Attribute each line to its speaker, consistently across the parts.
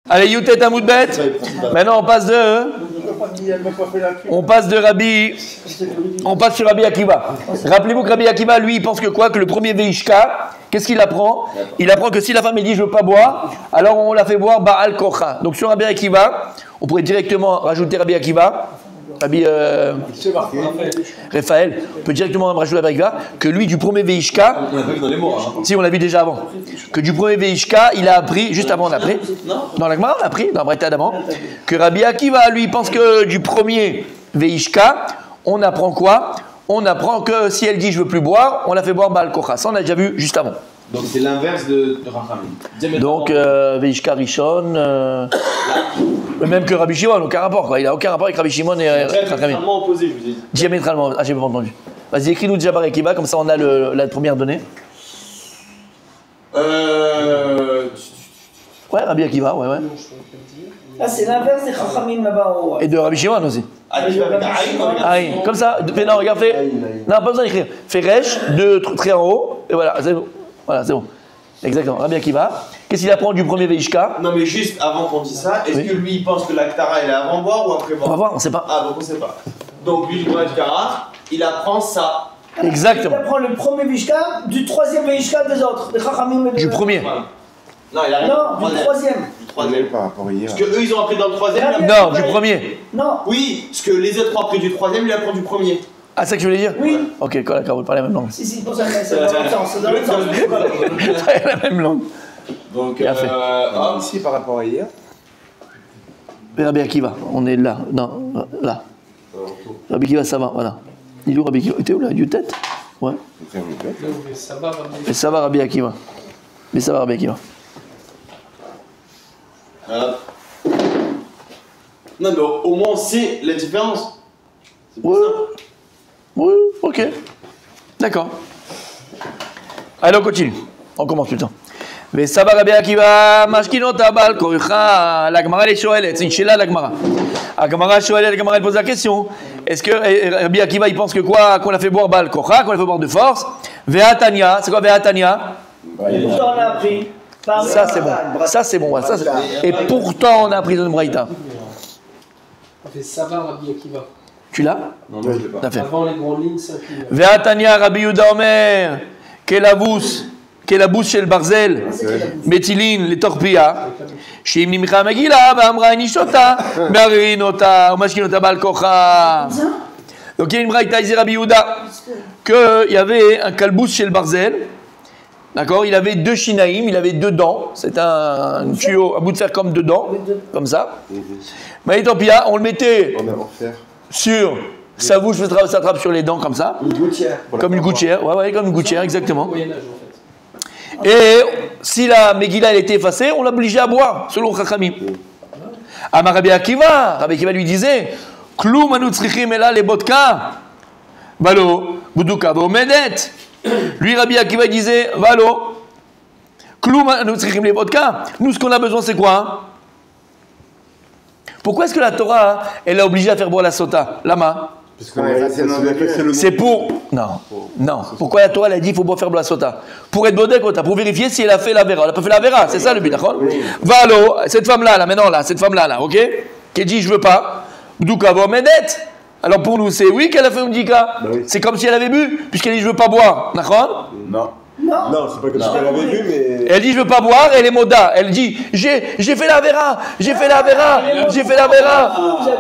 Speaker 1: Allez, Youtet Amoudbet. Maintenant, on passe de Rabbi. On passe sur Rabbi Akiva. Rappelez-vous que Rabbi Akiva, lui, il pense que quoi? Que le premier Veishka, qu'est-ce qu'il apprend? Il apprend que si la femme elle dit je veux pas boire, alors on la fait boire Baal Kocha. Donc sur Rabbi Akiva, on pourrait directement rajouter Rabbi Akiva. Rabbi Raphaël, on peut directement rajouter Rabbi Akiva que lui du premier Veishka.
Speaker 2: On l'a vu dans les mots.
Speaker 1: Si, on l'a vu déjà avant. Que du premier Veishka, il a appris, juste avant on a appris. Dans la Gemara, on a appris, dans Breta d'avant, que Rabbi Akiva, lui, pense que du premier Veishka, on apprend quoi? On apprend que si elle dit je veux plus boire, on la fait boire Baal Kocha. Ça, on a déjà vu juste avant.
Speaker 2: Donc c'est l'inverse de Rachamim.
Speaker 1: Donc Veishka Rishon, même que Rabbi Shimon, aucun rapport quoi. Il n'a aucun rapport avec Rabbi Shimon et Rachamim.
Speaker 2: Diamétralement opposé, je vous ai dit.
Speaker 1: Diamétralement, ah j'ai pas entendu. Vas-y, écris-nous déjà Bar Akiva, comme ça on a la première donnée. Ouais, Rabbi Akiva, ouais.
Speaker 3: Ah, c'est l'inverse des Chachamim là-bas.
Speaker 1: Et de Rabbi Shimon aussi. Aïe, comme ça, non, regarde, fais. Non, pas besoin d'écrire. Fais Resh, 2 traits en haut, et voilà, c'est bon. Voilà, c'est bon. Exactement, Rabbi Akiva. Qu'est-ce qu'il apprend du premier Veishka?
Speaker 2: Non, mais juste avant qu'on dise ça, est-ce que lui il pense que la Ktara elle est avant boire ou après boire?
Speaker 1: On va voir, on sait pas.
Speaker 2: Ah, donc on sait pas. Donc lui, du premier Ktara, il apprend ça.
Speaker 1: Exactement.
Speaker 3: Il apprend le premier Veishka du troisième Veishka des autres, des Chachamim.
Speaker 1: Du premier.
Speaker 2: Non, il a rien.
Speaker 3: Non, du troisième.
Speaker 2: Du troisième.
Speaker 4: Par rapport à hier.
Speaker 2: Parce qu'eux ils ont appris dans le troisième.
Speaker 1: Non, du premier.
Speaker 3: Non.
Speaker 2: Oui, parce que les autres ont appris du troisième, il apprend du premier.
Speaker 1: Ah, c'est ça que je voulais dire?
Speaker 3: Oui.
Speaker 1: Ok, d'accord, vous parlez la même langue.
Speaker 3: Si, pour ça, c'est dans l'autre sens. C'est dans l'autre sens.
Speaker 1: la même langue.
Speaker 2: Donc,
Speaker 4: Ici, par rapport à hier.
Speaker 1: Rabbi Akiva, on est là. Non, là. Rabbi Akiva, ça va, voilà. Il est où Rabbi Akiva? T'es où là? Du tête? Ouais. Mais ça va Rabbi Akiva. Mais ça va Rabbi Akiva.
Speaker 2: Non, mais au moins on sait la différence.
Speaker 1: Oui. Oui, ok. D'accord. Allez, on continue. On commence plutôt. וסבא רבי עקיבא משכין אותה בעל כורחה, la Gemara elle שואלת, c'est une שאלה לגמרא. הגמרא שואלת, הגמרא elle pose la question. Est-ce que Rabbi Akiva il pense que quoi? Qu'on a fait boire בעל כורחה, qu'on a fait boire de force? והתניא, c'est quoi והתניא?
Speaker 3: Pourtant, on a appris.
Speaker 1: Ça c'est bon. Ça c'est bon. Ça, et pourtant on a appris une braïta.
Speaker 5: Ça va Rabbi Akiva.
Speaker 1: Tu l'as?
Speaker 2: Non, je l'ai pas.
Speaker 5: Avant les grandes lignes, ça.
Speaker 1: והתניא רבי יהודה אומר, כלבוס של ברזל, מטילין לתורפיה, שאם נמחה מגילה ואמרה הניש אותה, מערערין אותה ומשכין אותה בעל כוחה. Donc il y a une braïta, il dit Rabbi Yehuda, qu'il y avait un kalbous chez le barzel, d'accord, il avait 2 shinaïm, il avait 2 dents, c'est un tuyau, un bout de fer comme 2 dents, comme ça. Mais torpilla, on le mettait sur sa bouche, ça attrape sur les dents comme ça.
Speaker 4: Une gouttière.
Speaker 1: Comme une gouttière, ouais, comme une gouttière, exactement.
Speaker 5: Au Moyen-Âge, en fait.
Speaker 1: Et si la Megillah elle était effacée, on l'obligeait à boire, selon Chachamim. Amar Rabbi Akiva lui disait, Kloum anu tzrichim ela le vodka, valo, buduka v'omedet. Lui, Rabbi Akiva disait, valo, Kloum anu tzrichim le vodka. Nous, ce qu'on a besoin, c'est quoi? Pourquoi est-ce que la Torah, elle a obligé à faire boire la sota? Lama? C'est pour... Non. Pourquoi la Torah elle a dit qu'il faut faire boire la sota? Pour être bodekota, pour vérifier si elle a fait la vera. Elle n'a pas fait la vera, c'est ça le but, d'accord? Valo, cette femme-là, maintenant, là, cette femme-là, ok? Qui dit je veux pas. Bdouka vomedet. Alors pour nous, c'est oui qu'elle a fait un bdika. C'est comme si elle avait bu, puisqu'elle dit je veux pas boire, d'accord?
Speaker 4: Non, c'est pas comme si elle avait vu, mais.
Speaker 1: Elle dit je veux pas boire, elle est moda. Elle dit j'ai fait la vera, j'ai fait la vera.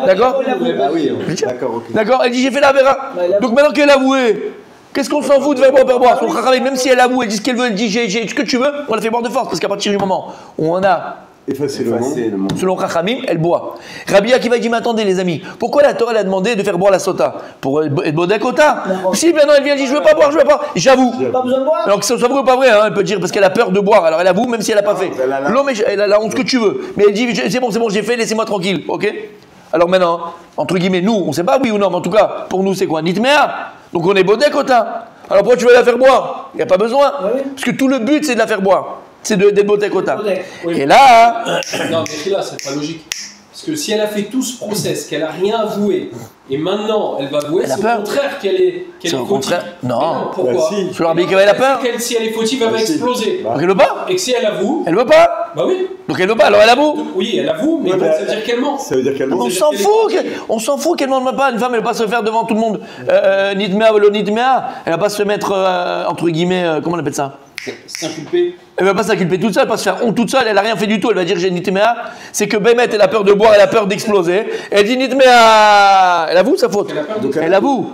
Speaker 1: D'accord?
Speaker 4: Ah oui, d'accord, ok.
Speaker 1: D'accord, elle dit j'ai fait la vera. Donc maintenant qu'elle a avoué, qu'est-ce qu'on s'en fout de faire boire? Son chachamim, même si elle avoue, elle dit ce qu'elle veut, elle dit j'ai ce que tu veux, on la fait boire de force. Parce qu'à partir du moment où on a
Speaker 4: Effacer le monde.
Speaker 1: selon Chachamim, elle boit. Rabbi Akiva dit mais attendez les amis, pourquoi la Torah elle a demandé de faire boire la sota? Pour être bodekota? Si maintenant elle vient et dit je veux pas boire, j'avoue.
Speaker 3: Pas besoin de boire.
Speaker 1: Alors que ça soit vrai ou pas vrai, hein, elle peut dire parce qu'elle a peur de boire, alors elle avoue même si elle n'a pas fait. L'homme, elle a la honte que tu veux. Mais elle dit c'est bon, j'ai fait, laissez-moi tranquille, ok? Alors maintenant, entre guillemets, nous, on ne sait pas oui ou non, mais en tout cas, pour nous c'est quoi? Nitmea. Donc on est bodekota. Alors pourquoi tu veux la faire boire? Il n'y a pas besoin. Parce que tout le but c'est de la faire boire. C'est d'être bodekota.
Speaker 5: Oui.
Speaker 1: Et là...
Speaker 5: Non, mais là, c'est pas logique. Parce que si elle a fait tout ce process, qu'elle a rien avoué, et maintenant elle va avouer,
Speaker 1: Elle a
Speaker 5: c'est
Speaker 1: peur.
Speaker 5: au contraire qu'elle est
Speaker 1: C'est au
Speaker 5: fautive.
Speaker 1: contraire. Non.
Speaker 5: Mais pourquoi?
Speaker 4: Bah, si.
Speaker 1: Selon Rabbi Akiva, elle a peur.
Speaker 5: Si elle est fautive, elle va
Speaker 4: Bah, si.
Speaker 5: exploser.
Speaker 1: Donc elle veut pas.
Speaker 5: Et que si elle avoue,
Speaker 1: Elle veut pas.
Speaker 5: bah oui,
Speaker 1: Donc elle veut pas, alors elle avoue.
Speaker 5: oui, elle avoue, mais
Speaker 4: Ouais,
Speaker 5: bon,
Speaker 4: mais
Speaker 5: ça veut dire qu'elle ment.
Speaker 4: Ça veut dire qu'elle ment.
Speaker 1: On s'en fout, on s'en fout qu'elle ne demande pas. Une femme, elle va pas se faire devant tout le monde. Nidmea ou nidmea, elle va pas se mettre entre guillemets, comment on appelle ça?
Speaker 2: S'inculper.
Speaker 1: Elle va pas s'inculper toute seule, elle va pas se faire honte toute seule. Elle a rien fait du tout. Elle va dire j'ai nidmea. C'est que Bémet, elle a peur de boire, elle a peur d'exploser. Elle dit nidmea. Elle avoue sa faute.
Speaker 5: Elle a peur de-
Speaker 1: Elle avoue.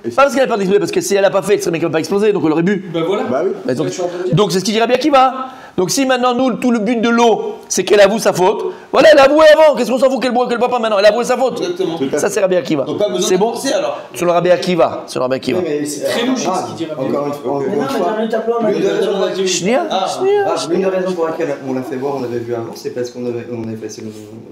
Speaker 1: Pas parce qu'elle a peur d'exploser, parce que si elle a pas fait, elle serait même pas explosé, donc elle aurait bu.
Speaker 5: Bah voilà.
Speaker 4: Bah oui.
Speaker 1: Mais donc,
Speaker 5: Je suis en train de dire.
Speaker 1: donc c'est ce qu'il dirait bien qui va. Donc si maintenant nous, tout le but de l'eau, c'est qu'elle avoue sa faute, voilà, elle a avoué avant, qu'est-ce qu'on s'en fout qu'elle boit, qu'elle boit pas maintenant, elle a avoué sa faute.
Speaker 2: Exactement.
Speaker 1: Ça c'est Rabbi Akiva.
Speaker 2: Donc pas besoin
Speaker 1: C'est
Speaker 2: de
Speaker 1: bon.
Speaker 2: forcer alors.
Speaker 1: Selon Rabbi Akiva. Selon Rabbi Akiva.
Speaker 5: C'est très logique ce qu'il dit Rabbi.
Speaker 6: Encore une fois,
Speaker 3: Mais non, mais dans le tableau, on a
Speaker 6: L'une
Speaker 3: dit
Speaker 6: des raisons pour laquelle-
Speaker 1: Shnia,
Speaker 2: Ah.
Speaker 1: shnia.
Speaker 6: l'une des raisons pour laquelle on l'a fait voir, on l'avait vu avant, c'est parce qu'on avait effacé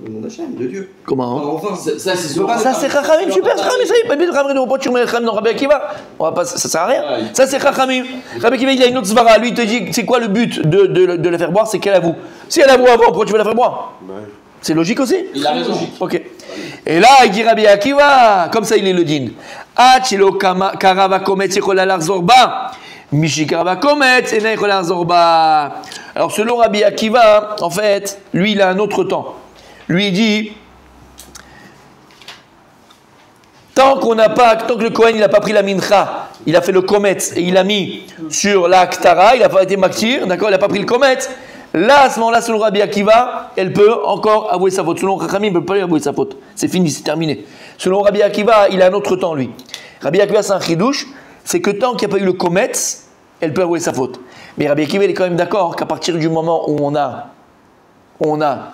Speaker 6: le nom d'Hachem, de Dieu.
Speaker 1: Comment hein?
Speaker 6: Enfin,
Speaker 2: Ça c'est souvent.
Speaker 1: Ça c'est Chachamim, super Chachamim, ça y est, mais Chachamim, on peut tuer Chachamim dans Rabbi Akiva. On va pas, ça sert à rien.
Speaker 2: Ouais.
Speaker 1: Ça c'est Chachamim. Rabbi Akiva il a une autre svara, lui il te dit c'est quoi le but de la faire boire, c'est qu'elle avoue. Si elle avoue avant, pourquoi tu veux la faire boire?
Speaker 4: Ouais.
Speaker 1: C'est logique aussi.
Speaker 2: Il a raison.
Speaker 1: Ok. Et là, il dit Rabbi Akiva, comme ça il est le din. Achilo karava komet yichola larzorba. Mishi karava komet ena yichola larzorba. Alors selon Rabbi Akiva, en fait, lui il a un autre temps. Lui il dit tant que le Kohen il n'a pas pris la mincha, il a fait le komet et il a mis sur la ktara, il n'a pas été maktir, d'accord, il n'a pas pris le komet. Là, à ce moment-là, selon Rabbi Akiva, elle peut encore avouer sa faute. Selon Chachamim, elle ne peut pas avouer sa faute. C'est fini, c'est terminé. Selon Rabbi Akiva, il a un autre temps, lui. Rabbi Akiva, c'est un chidouche, c'est que tant qu'il n'y a pas eu le komet, elle peut avouer sa faute. Mais Rabbi Akiva, il est quand même d'accord qu'à partir du moment où on a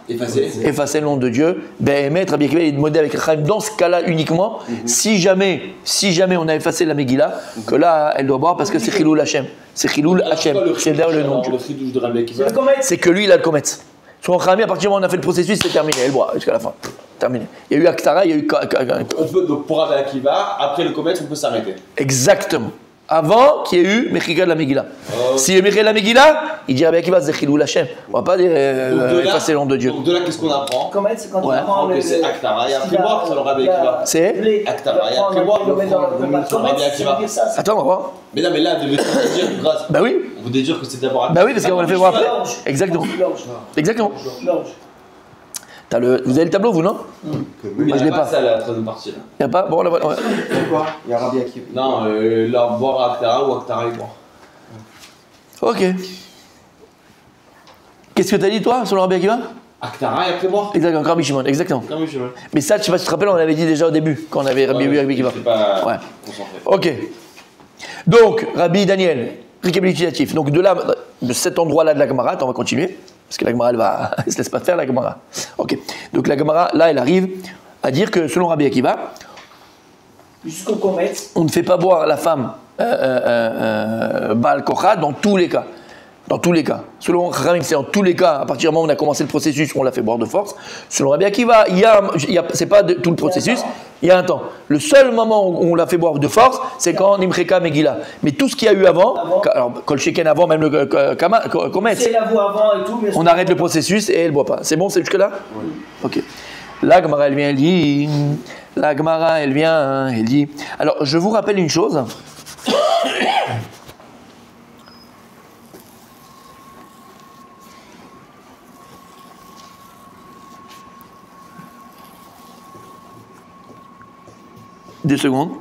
Speaker 1: effacé le nom de Dieu, ben, Rabbi Akiva est modèle avec Chachamim dans ce cas-là uniquement, si jamais on a effacé la Megillah, que là, elle doit boire parce que c'est Chilul Hashem. C'est Chilul Hashem. C'est derrière le nom de Dieu.
Speaker 2: Le chidouche de Rabbi Akiva.
Speaker 3: C'est le comète.
Speaker 1: C'est que lui, il a le komet. Selon Chachamim, à partir du moment où on a fait le processus, c'est terminé. Elle boit jusqu'à la fin. Terminé. Il y a eu Aktara, il y a eu.
Speaker 2: On peut donc pour Rabbi Akiva, après le comète, on peut s'arrêter.
Speaker 1: Exactement. Avant qu'il y ait eu Mechika de la Megillah. S'il y a eu Mechika de la Megillah, il dit Rabbi Akiva, c'est Chilul Hashem. On va pas dire effacer le nom de Dieu.
Speaker 2: Donc de là, qu'est-ce qu'on apprend?
Speaker 3: Comète, c'est quand
Speaker 1: Ouais.
Speaker 3: on prend
Speaker 2: Que c'est Aktara et après boire, selon Rabbi Akiva.
Speaker 1: C'est
Speaker 2: Aktara et après boire, selon Rabbi Akiva.
Speaker 1: Attends, on va voir.
Speaker 2: Mais non, mais là, vous devez dire grâce.
Speaker 1: Bah oui.
Speaker 2: On peut dire que c'est d'abord
Speaker 1: Bah oui, parce qu'on l'a fait voir après.
Speaker 3: L'orge.
Speaker 1: Exactement.
Speaker 3: L'orge.
Speaker 1: Exactement.
Speaker 3: L'orge.
Speaker 1: Vous avez le tableau, vous, non?
Speaker 2: Moi,
Speaker 1: je l'ai pas.
Speaker 2: Ça, la troisième partie là.
Speaker 1: Il n'y a pas? Bon, on la voit. Ouais.
Speaker 6: pourquoi il y a Rabbi Akiva.
Speaker 2: Non, là, boire à Aktara ou Aktara et boire.
Speaker 1: Ok. Qu'est-ce que tu as dit, toi, sur le Rabbi Akiva?
Speaker 2: Aktara et après boire.
Speaker 1: Exactement, encore Rabbi Shimon, exactement.
Speaker 2: Non, mais je sais
Speaker 1: Mais ça, je sais pas si tu te rappelles, on l'avait dit déjà au début, quand on avait Rabbi Akiva.
Speaker 2: C'est pas
Speaker 1: Ouais.
Speaker 2: concentré.
Speaker 1: Ok. Donc, Rabbi Daniel, récapitulatif. Donc, de cet endroit-là de la Gemara, on va continuer, parce que la Gemara, elle se laisse pas faire, la Gemara. Ok. Donc, la Gemara, là, elle arrive à dire que, selon Rabbi Akiva,
Speaker 3: Jusqu'au comète.
Speaker 1: on ne fait pas boire la femme Baal Kocha dans tous les cas. Dans tous les cas. Selon Chachamim, c'est en tous les cas, à partir du moment où on a commencé le processus, on l'a fait boire de force. Selon Rabbi Akiva, c'est pas tout le processus, il y a un temps. Le seul moment où on l'a fait boire de force, c'est quand Nimreka Megillah. Mais tout ce qu'il y a eu avant, alors Kol Sheken avant, même le Komet,
Speaker 3: C'est la voix avant et tout. mais
Speaker 1: on arrête le processus et elle ne boit pas. C'est bon, c'est jusque-là? Oui. Ok. La Gemara, elle vient, elle dit. La Gemara, elle vient, elle dit. Alors, je vous rappelle une chose. Deux secondes.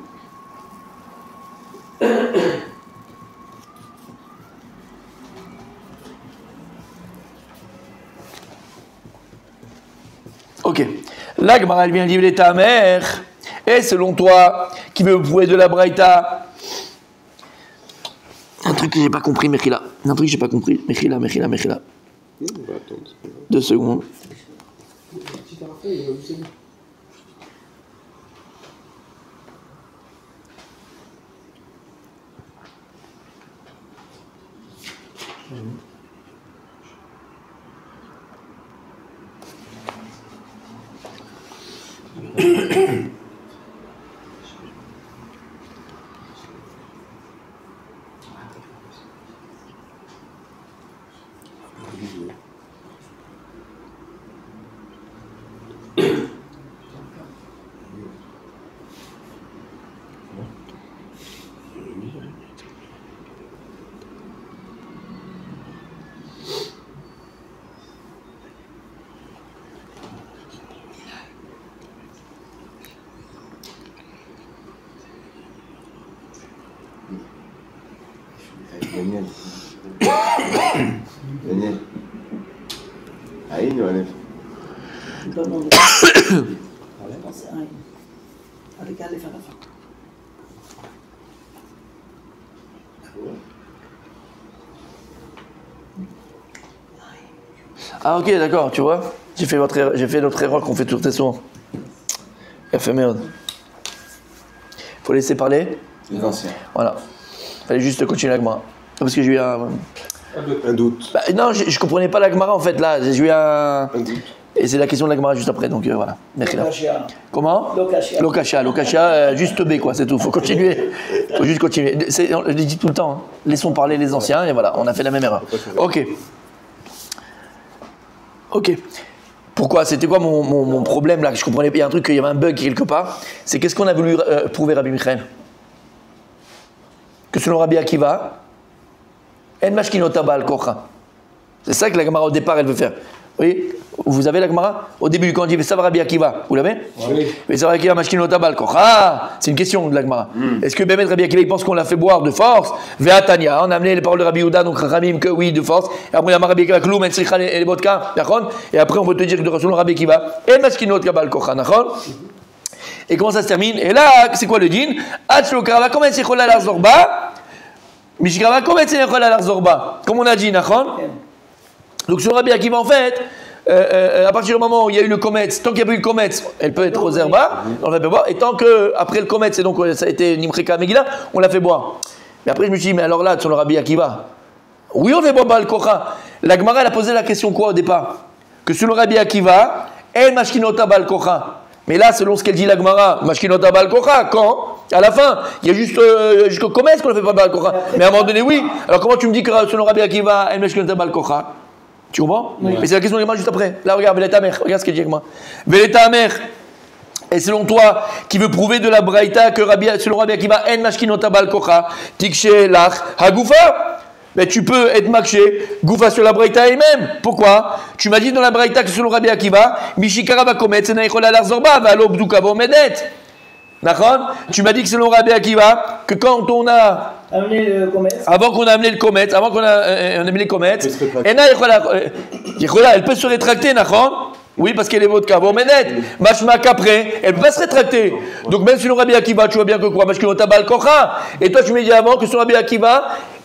Speaker 1: Ok. La Gemara, elle vient dire ta mère. Et selon toi, qui veut prouver de la Braïta? Un truc que j'ai pas compris, Mechila. Un truc que j'ai pas compris. Mechila. Deux secondes.
Speaker 4: Daniel. Aïn ou Aleph?
Speaker 3: Je peux demander. Non, c'est un. Avec Aleph à la fin.
Speaker 1: Ah ok, d'accord, tu vois. J'ai fait notre erreur qu'on fait tout souvent. Elle fait merde. Faut laisser parler.
Speaker 4: Les anciens.
Speaker 1: Voilà. Fallait juste continuer la Gemara. Parce que j'ai eu un
Speaker 4: doute.
Speaker 1: Bah, non, je comprenais pas la Gemara en fait là. J'ai eu un
Speaker 4: doute.
Speaker 1: Et c'est la question de la Gemara juste après, donc voilà. Merci.
Speaker 3: Lokashia.
Speaker 1: Comment?
Speaker 3: Lokashia.
Speaker 1: Lokashia, juste B quoi, c'est tout. Faut continuer. Faut juste continuer. On le dit tout le temps. Hein. Laissons parler les anciens et voilà, on a fait la même erreur. Ok. Ok. Pourquoi? C'était quoi mon problème là? Je comprenais pas. Il y a un truc, il y avait un bug quelque part. C'est qu'est-ce qu'on a voulu prouver Rabbi Michael? Que selon Rabbi Akiva, En mashkinot ba'al kocha. C'est ça que la Gemara au départ elle veut faire. Oui, vous avez la Gemara au début quand on dit ça va Rabbi Akiva, vous l'avez? Oui. Mais ça va Akiva mashkinot ba'al kocha. C'est une question de la Gemara. Est-ce que Bémet Rabbi Akiva il pense qu'on l'a fait boire de force? Ve'atania, on a amené les paroles de Rabbi Yehuda donc Chachamim que oui de force. Et après on a Rabbi Akiva kloum en sricha les vodka, d'accord? Et après on peut te dire que de selon Rabbi Akiva En mashkinot ba'al kocha, d'accord? Et comment ça se termine? Et là, c'est quoi le din? Atzlokarava comment c'est chola la zorba? Mishikarava comment c'est chola la zorba? Comme on a dit, d'accord? Donc sur Rabbi Akiva en fait, à partir du moment où il y a eu le comète, tant qu'il n'y a pas eu le comète, elle peut être aux zerba, on la fait boire. Et tant que après le comète, c'est donc ça a été Nimreka Megillah, on la fait boire. Mais après je me suis dit, mais alors là, sur le Rabbi Akiva, oui on fait boire Baal Kocha. La Gemara elle a posé la question quoi au départ? Que sur le Rabbi Akiva, El Mashkinota Baal Kocha. Mais là, selon ce qu'elle dit la Gemara, Mashkinota Baal Kocha, quand? À la fin, il y a juste jusqu'au comète qu'on ne fait pas Baal Kocha. Mais à un moment donné, oui. Alors comment tu me dis que selon Rabbi Akiva, El Mashkinota Baal Kocha? Tu comprends? Oui. Mais c'est la question de la Gemara juste après. Là, regarde, Veleta Amer, regarde ce qu'elle dit avec moi. Veleta Amer. Et selon toi, qui veut prouver de la Braïta que selon Rabbi Akiva, En Mashkinota Baal Kocha, Tikshe Lach Hagoufa? Mais tu peux être marché, Goufa sur la Braïta elle-même. Pourquoi? Tu m'as dit dans la Braïta que selon Rabbi Akiva, Mishikara va commettre, c'est Naïchola Larzorba, va l'Obdouka Medet. D'accord? Tu m'as dit que selon Rabbi Akiva, que quand on a
Speaker 3: amené le comète,
Speaker 1: avant qu'on a amené le comète, avant qu'on a amené les comètes, elle peut se rétracter, d'accord? Oui, parce qu'elle est votre cavo menet. Mashma qu'après, elle ne peut pas se rétracter. Donc même selon Rabbi Akiva, tu vois bien que quoi? Mashkinota Baal Kocha. Et toi, tu m'as dit avant que selon Rabbi Akiva,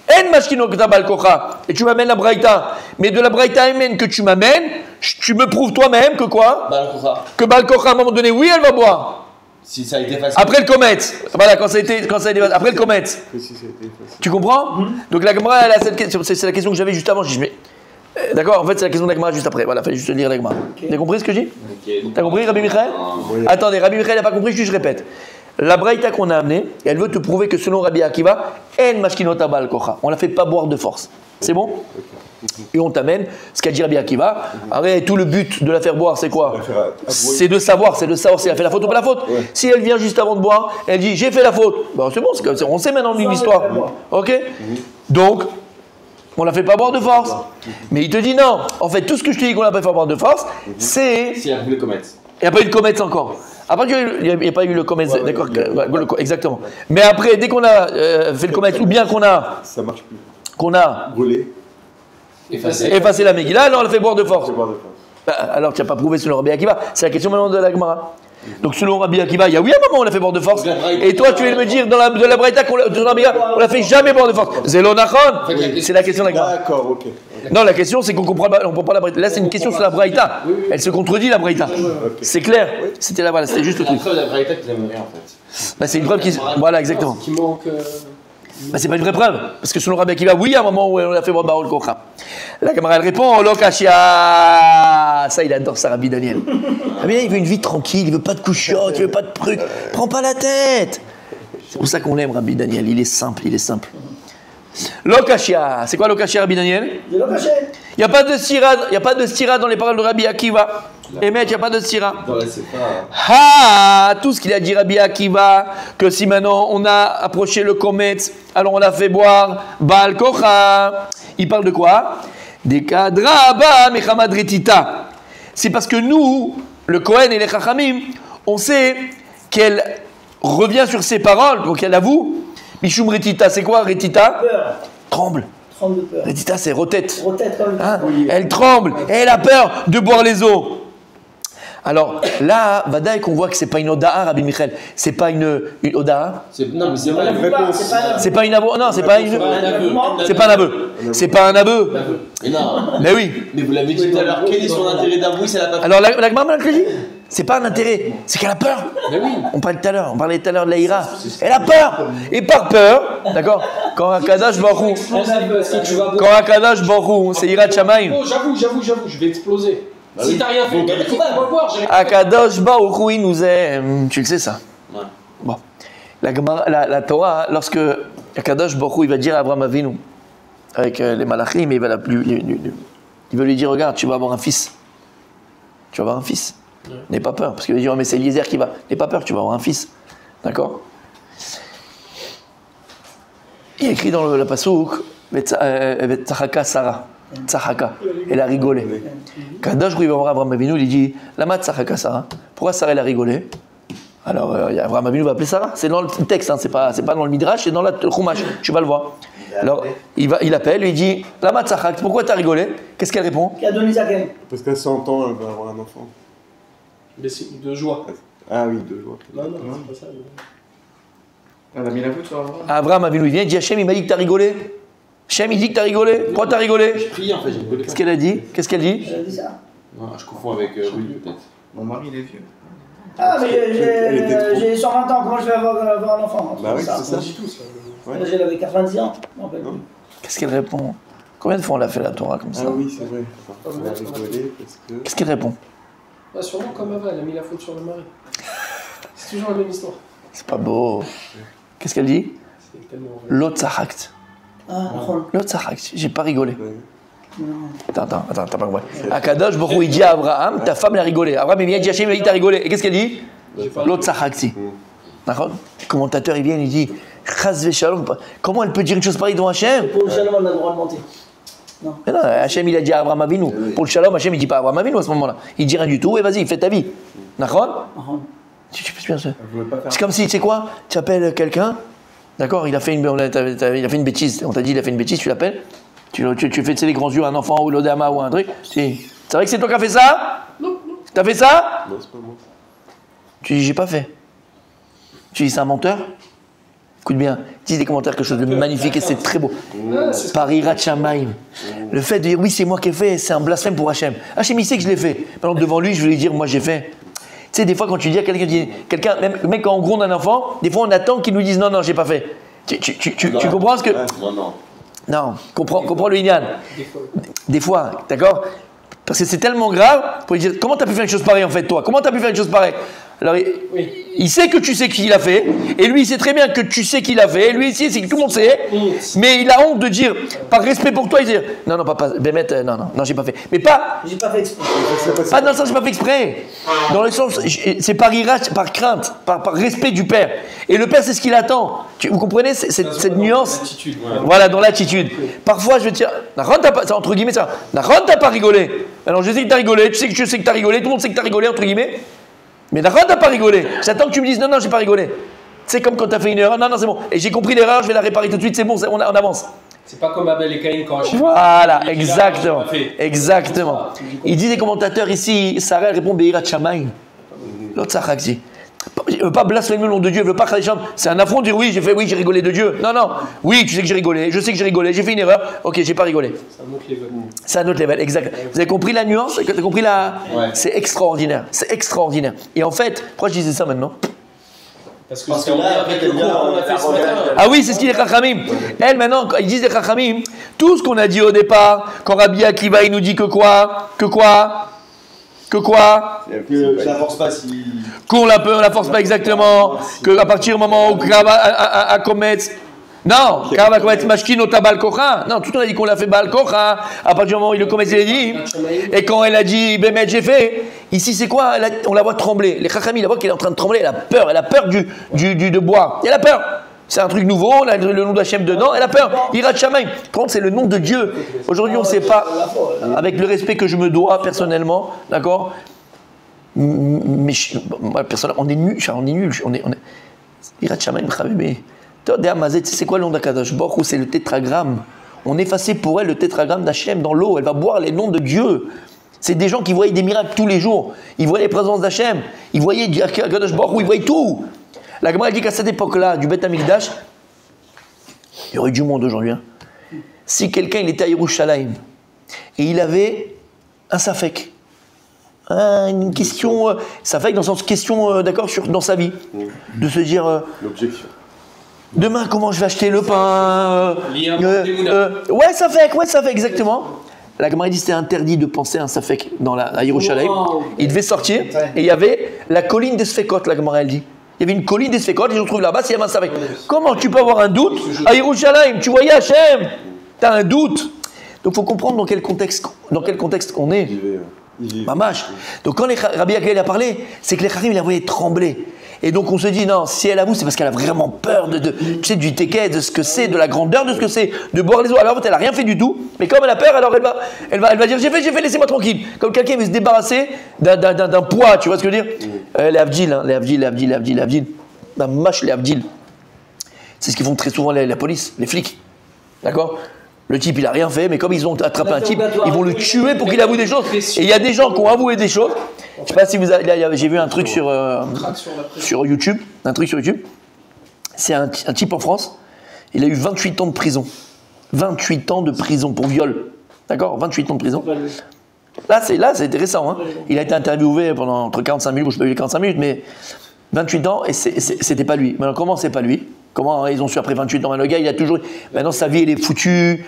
Speaker 1: En Mashkinota Baal Kocha. Et tu m'amènes la Braïta. Mais de la Braïta Amen que tu m'amènes, tu me prouves toi-même que quoi?
Speaker 2: Baal Kocha.
Speaker 1: Que Baal Kocha, à un moment donné, oui, elle va boire.
Speaker 2: Si ça a été facile.
Speaker 1: Après le comète. Voilà, quand ça a été après le comète. Tu comprends? Donc la Gemara, elle a cette question. C'est la question que j'avais juste avant. Je dis, mais d'accord, en fait, c'est la question de la Gemara juste après. Voilà, il fallait juste lire la Gemara. T'as compris ce que je dis? T'as compris, Rabbi Michael? Oui. Attendez, Rabbi Michael n'a pas compris, je répète. La Braïta qu'on a amenée, elle veut te prouver que selon Rabbi Akiva, En Mashkinota Baal Kocha. On ne la fait pas boire de force. C'est bon? Et on t'amène ce qu'a dit Rabbi Akiva. Arrête, tout le but de la faire boire, c'est quoi? C'est de savoir si elle a fait la faute ou pas la faute. Ouais. Si elle vient juste avant de boire, elle dit j'ai fait la faute. Bon, c'est bon, on sait maintenant l'histoire. Ok? Donc, on la fait pas boire de force. Mais il te dit non. En fait, tout ce que je te dis qu'on la fait pas boire de force, c'est.
Speaker 2: S'il y a eu le comète.
Speaker 1: Il n'y a pas eu le comète encore. Après qu'il n'y a pas eu le comète, d'accord, exactement. Mais après, dès qu'on a fait le comète, ou bien qu'on a.
Speaker 4: Ça marche plus.
Speaker 1: Qu'on a.
Speaker 4: Brûlé.
Speaker 1: Effacé la Megillah, alors on la fait boire de force. Bah, alors tu n'as pas prouvé selon Rabbi Akiva. C'est la question maintenant de la Gemara. Donc selon Rabbi Akiva, il y a oui un moment où on l'a fait boire de force. Et toi tu viens de me dire de la Braïta qu'on la fait jamais boire de force. Zélonachon. C'est la question de la Gemara.
Speaker 4: D'accord, ok.
Speaker 1: Non, la question c'est qu'on comprend pas la Braïta. Là c'est une question sur la Braïta. Elle se contredit la Braïta. C'est clair. C'était là, voilà, c'était juste le truc.
Speaker 2: C'est la preuve de la Braïta que vous aimeriez en fait.
Speaker 1: Bah, c'est une preuve qui. Voilà, exactement.
Speaker 5: Qui manque.
Speaker 1: Bah, c'est pas une vraie preuve, parce que selon Rabbi Akiva, oui, à un moment où on a fait boire Baal Kocha. La camarade elle répond, Lokashia. Ça, il adore ça, Rabbi Daniel. Rabbi Daniel, il veut une vie tranquille, il veut pas de couchotte, il veut pas de trucs. Prends pas la tête. C'est pour ça qu'on l'aime, Rabbi Daniel. Il est simple, il est simple. Lokashia. C'est quoi Lokashia, Rabbi Daniel? Il n'y a pas de stira dans les paroles de Rabbi Akiva. Emet, il n'y a pas de stira. Ah, tout ce qu'il a dit Rabbi Akiva, que si maintenant on a approché le comète, alors on l'a fait boire Baal Kocha. Il parle de quoi? Des kadraba mechamad retita. C'est parce que nous, le Kohen et les Chachamim, on sait qu'elle revient sur ses paroles, donc elle avoue. Mishum retita, c'est quoi retita? Tremble.
Speaker 3: tremble de peur.
Speaker 1: La dita, c'est rotette.
Speaker 3: Rotette comme
Speaker 1: Hein, elle tremble et elle a peur de boire les eaux. Alors là, Vadaï, qu'on voit que c'est pas une Oda'a, Rabbi Michel. C'est pas une Oda'a.
Speaker 5: Non, mais c'est pas
Speaker 2: la
Speaker 5: la
Speaker 2: réponse.
Speaker 1: C'est pas une aveu. Non, c'est pas une. C'est pas un aveu. C'est pas un aveu.
Speaker 2: Mais non.
Speaker 1: Mais oui.
Speaker 2: Mais vous l'avez dit tout à l'heure, quel est son intérêt d'avouer si elle a pas fait?
Speaker 1: Alors la Gemara m'a dit, c'est pas un intérêt, c'est qu'elle a peur.
Speaker 5: Mais oui.
Speaker 1: On parlait tout à l'heure de l'Aïra. Elle a peur. Et par peur, d'accord, quand Akadash Baruch Hu, quand Akadash Baruch Hu, c'est Ira Shamayim.
Speaker 5: Oh, j'avoue, je vais exploser. Si t'as rien fait, tu vas voir.
Speaker 1: Akadosh Baruch Hu, il nous aime. Tu le sais ça.
Speaker 2: Ouais.
Speaker 1: Bon. La Torah, lorsque Akadosh Baruch Hu, il va dire à Abraham Avinu, avec les malachim, il veut lui dire, regarde, tu vas avoir un fils. Tu vas avoir un fils. N'aie pas peur. Parce qu'il va dire, mais c'est Eliezer qui va. N'aie pas peur, tu vas avoir un fils. D'accord? Il est écrit dans le Passouk, Tzahaka Sarah. Tzahaka. Elle a rigolé. Kadosh Hu, il va voir Abraham Avinu, il dit, Lama Tzahaka Sarah. Pourquoi Sarah, elle a rigolé? Alors, Abraham Avinu va appeler Sarah. C'est dans le texte, hein, c'est pas dans le Midrash, c'est dans le Chumash. Tu vas le voir. Alors, il appelle, il dit, Lama Tzahak, pourquoi t'as rigolé? Qu'est-ce qu'elle répond?
Speaker 3: Qui a donné sa gaine.
Speaker 4: Parce qu'à 100 ans, elle va avoir un enfant.
Speaker 5: Mais c'est de joie.
Speaker 4: Ah oui, 2 jours.
Speaker 5: Non, c'est pas ça.
Speaker 6: Elle a mis la faute sur Abraham.
Speaker 1: Abraham Avinu, il vient, il dit, Hachem, il m'a dit que t'as rigolé. Hachem, il dit que t'as rigolé. Pourquoi t'as rigolé?
Speaker 2: J'ai prié en fait, j'ai rigolé.
Speaker 1: Qu'est-ce qu'elle a dit? Qu'est-ce qu'elle dit?
Speaker 3: Elle a dit ça.
Speaker 2: Non, je confonds avec Rudy peut-être.
Speaker 6: Mon mari, il est vieux.
Speaker 3: Ah, mais
Speaker 4: Elle était trop-
Speaker 3: j'ai 120 ans, comment je vais avoir un enfant?
Speaker 4: Bah oui, c'est ça.
Speaker 5: On dit tout ça.
Speaker 4: Ouais.
Speaker 3: Là, j'avais 90 ans. Je m'en rappelle plus.
Speaker 1: Qu'est-ce qu'elle répond? Combien de fois on l'a fait la Torah comme ça?
Speaker 4: Ah oui, c'est vrai. Enfin, on va rigoler parce que.
Speaker 1: Qu'est-ce qu'elle répond?
Speaker 5: Ah, sûrement comme avant, elle a mis la faute sur le mari. C'est toujours la même histoire.
Speaker 1: C'est pas beau. Qu'est-ce qu'elle dit?
Speaker 5: C'est tellement vrai.
Speaker 1: L'autre tzahakt.
Speaker 3: Ah, נכון.
Speaker 1: L'autre tzahakt. J'ai pas rigolé.
Speaker 4: Ouais.
Speaker 1: Attends, t'as pas compris. Akadosh Baruch Hu, il dit à Abraham, ta femme elle a rigolé. Abraham il vient, il dit Hachem, il a dit t'as rigolé. Et qu'est-ce qu'elle dit? L'autre tzahakti. D'accord? Le commentateur il vient, il dit Chas v'shalom. Comment elle peut dire une chose pareille devant Hachem?
Speaker 3: Pour le shalom, on a le droit de mentir.
Speaker 1: Mais non, Hachem il a dit à Abraham Avinu. Pour le shalom, Hachem il dit pas à Abraham Avinu à ce moment-là. Il dit rien du tout et vas-y, fais ta vie. D'accord? Tu peux bien ça. C'est comme si, tu sais quoi, tu appelles quelqu'un, d'accord, il a fait une bêtise, on t'a dit il a fait une bêtise, tu l'appelles, tu fais les grands yeux à un enfant ou l'odama ou un truc, c'est vrai que c'est toi qui as fait ça? Non. T'as fait ça?
Speaker 4: Non, c'est pas moi.
Speaker 1: Tu dis j'ai pas fait. Tu dis c'est un menteur? Écoute bien, dis des commentaires quelque chose de magnifique et c'est très beau. Par Hirat Shamayim. Le fait de dire oui c'est moi qui ai fait, c'est un blasphème pour Hachem. Hachem il sait que je l'ai fait. Par exemple devant lui je vais lui dire moi j'ai fait. Tu sais, des fois, quand tu dis à quelqu'un, même quand on gronde un enfant, des fois, on attend qu'il nous dise non, j'ai pas fait. Tu comprends ce que.
Speaker 2: Non.
Speaker 1: Non, comprends le Inyan. Des fois, d'accord? Parce que c'est tellement grave pour lui dire comment t'as pu faire une chose pareille en fait, toi? Comment t'as pu faire une chose pareille? Alors, il sait que tu sais qu'il a fait, et lui, il sait très bien que tu sais qu'il a fait, et lui, ici, c'est que tout le monde sait, mais il a honte de dire, par respect pour toi, il dit non, papa, Bémet, non, j'ai pas fait. Mais pas.
Speaker 3: J'ai pas fait exprès.
Speaker 1: Pas dans le sens, j'ai pas fait exprès. Dans le sens, c'est par irach, par crainte, par respect du père. Et le père, c'est ce qu'il attend. Vous comprenez cette nuance? Voilà, dans l'attitude. Parfois, je vais te dire, c'est entre guillemets ça. T'as pas rigolé. Alors, je sais que t'as rigolé, tu sais que je sais que t'as rigolé, tout le monde sait que t'as rigolé, entre guillemets. Mais d'accord, t'as pas rigolé. J'attends que tu me dises non, j'ai pas rigolé. C'est comme quand t'as fait une erreur. Non, c'est bon. Et j'ai compris l'erreur, je vais la réparer tout de suite. C'est bon, on avance.
Speaker 5: C'est pas comme Abel et Caïn quand Hachem.
Speaker 1: Voilà, exactement. Exactement. Il dit des commentateurs ici, Sarah répond Be'irat Shamayim. L'autre Tzahakti. Il ne veut pas blasphémer le nom de Dieu, il ne veut pas créer des chambres. C'est un affront de dire oui, j'ai rigolé de Dieu. Non. Oui, tu sais que j'ai rigolé, je sais que j'ai rigolé, j'ai fait une erreur. Ok, j'ai pas rigolé.
Speaker 5: C'est un autre level.
Speaker 1: C'est un autre level, exact. Vous avez compris la nuance? Vous avez compris la.
Speaker 2: Ouais.
Speaker 1: C'est extraordinaire. C'est extraordinaire. Et en fait, pourquoi je disais ça maintenant?
Speaker 5: Parce que
Speaker 2: Parce que là, après,
Speaker 5: le cours qu'on a fait ce matin.
Speaker 1: Ah oui, c'est ce qu'il est Chachamim. Elle, maintenant, ils disent les Chachamim, tout ce qu'on a dit au départ, quand Rabbi Akiva, il nous dit que quoi?
Speaker 2: Que ça force pas si.
Speaker 1: Qu'on la force pas exactement, qu'à partir du moment où Krava a commettre. Non, Krava a commettre Mashkin Ota Kocha. Non, tout on a dit qu'on l'a fait Baal Kocha. À partir du moment où il le commet, il a dit. Et quand elle a dit Bémet, j'ai fait. Ici, c'est quoi? On la voit trembler. Les Chachamim, la voient qu'elle est en train de trembler. Elle a peur de boire. Elle a peur. C'est un truc nouveau, on a le nom d'Hachem dedans, elle a peur. Hirat Shamayim. Par contre, c'est le nom de Dieu. Aujourd'hui, on ne sait pas, avec le respect que je me dois personnellement, d'accord? Mais moi, personnellement, on est nul. Hirat Shamayim, Chabébé. C'est quoi le nom d'Akadosh Baruch Hu? C'est le tétragramme. on effaçait pour elle le tétragramme d'Hachem dans l'eau. Elle va boire les noms de Dieu. C'est des gens qui voyaient des miracles tous les jours. Ils voyaient les présences d'Hachem. Ils voyaient Kadosh Baruch Hu, ils voyaient tout. La Gemara dit qu'à cette époque-là, du Beth Amikdash, il y aurait du monde aujourd'hui. Hein. Si quelqu'un il était à Yerushalayim et il avait un safek, une question, safek dans le sens question, d'accord, dans sa vie, de se dire
Speaker 4: L'objection.
Speaker 1: demain comment je vais acheter le pain, ouais ça fait exactement. La Gemara dit que c'était interdit de penser à un safek à Yerushalayim.
Speaker 3: Wow.
Speaker 1: Il devait sortir et il y avait la colline des Sfekot, la Gemara elle dit. Il y avait une colline des Sfekot, et je trouve là-bas, s'il y avait un safek. Comment tu peux avoir un doute à Yerushalayim? Tu voyais Hachem, tu as un doute. Donc il faut comprendre dans quel contexte on est. Mamash. Donc quand Rabbi Akiva a parlé, c'est que les Chachamim la voyaient trembler. Et donc on se dit, non, si elle avoue, c'est parce qu'elle a vraiment peur tu sais, du teke, de ce que c'est, de la grandeur de ce que c'est, de boire les eaux. Alors en fait, elle n'a rien fait du tout, mais comme elle a peur, alors elle va dire, j'ai fait, laissez-moi tranquille. Comme quelqu'un veut se débarrasser d'un poids, tu vois ce que je veux dire? Les Avdil, hein, les Avdil. Mamash, les Avdil. C'est ce qu'ils font très souvent la police, les flics. D'accord? Le type, il n'a rien fait, mais comme ils ont attrapé un type, ils vont le tuer pour qu'il avoue des choses. Et il y a des gens qui ont avoué des choses. Je ne sais pas si vous avez... J'ai vu un truc sur YouTube. C'est un type en France. Il a eu 28 ans de prison. 28 ans de prison pour viol. D'accord? 28 ans de prison. Là, c'est intéressant. Hein. Il a été interviewé pendant entre 45 minutes, je ne sais pas, 45 minutes, mais 28 ans, et c'était pas lui. Maintenant, comment c'est pas lui? Comment ils ont su après 28 ans? Le gars, il a toujours... Maintenant, sa vie, elle est foutue.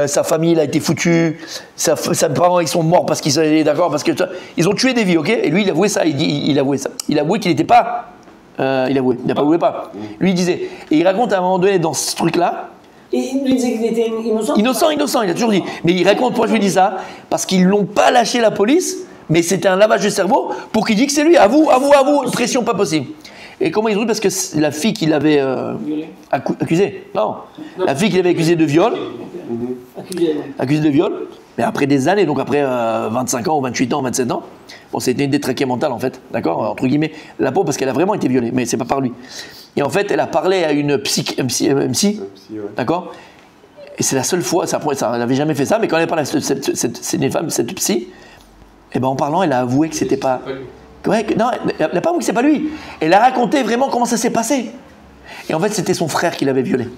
Speaker 1: Sa famille, elle a été foutue. Ses parents, ils sont morts parce qu'ils sont d'accord, parce que ils ont tué des vies, ok? Et lui, il avouait ça. Il avouait ça. Il avouait qu'il n'était pas... il n'a pas avoué pas. Lui, il disait... Et il raconte à un moment donné, dans ce truc-là...
Speaker 3: Et il lui disait qu'il était innocent?
Speaker 1: Innocent, il a toujours dit. Mais il raconte, pourquoi je lui dis ça? Parce qu'ils l'ont pas lâché, la police, mais c'était un lavage de cerveau pour qu'il dise que c'est lui. Avoue, une pression pas possible. Et comment ils ont dit? Parce que la fille qu'il avait accusée, non, la fille qu'il avait accusée de viol, accusée de viol, mais après des années, donc après 25 ans, ou 28 ans, 27 ans, bon, c'était une détraquée mentale en fait, d'accord, entre guillemets, la pauvre, parce qu'elle a vraiment été violée, mais c'est pas par lui. Et en fait, elle a parlé à une psy, d'accord, et c'est la seule fois, elle n'avait jamais fait ça, mais quand elle a parlé à cette psy, et ben en parlant, elle a avoué que c'était pas... Ouais, non, elle n'a pas avoué que c'est pas lui. Elle a raconté vraiment comment ça s'est passé. Et en fait, c'était son frère qui l'avait violée.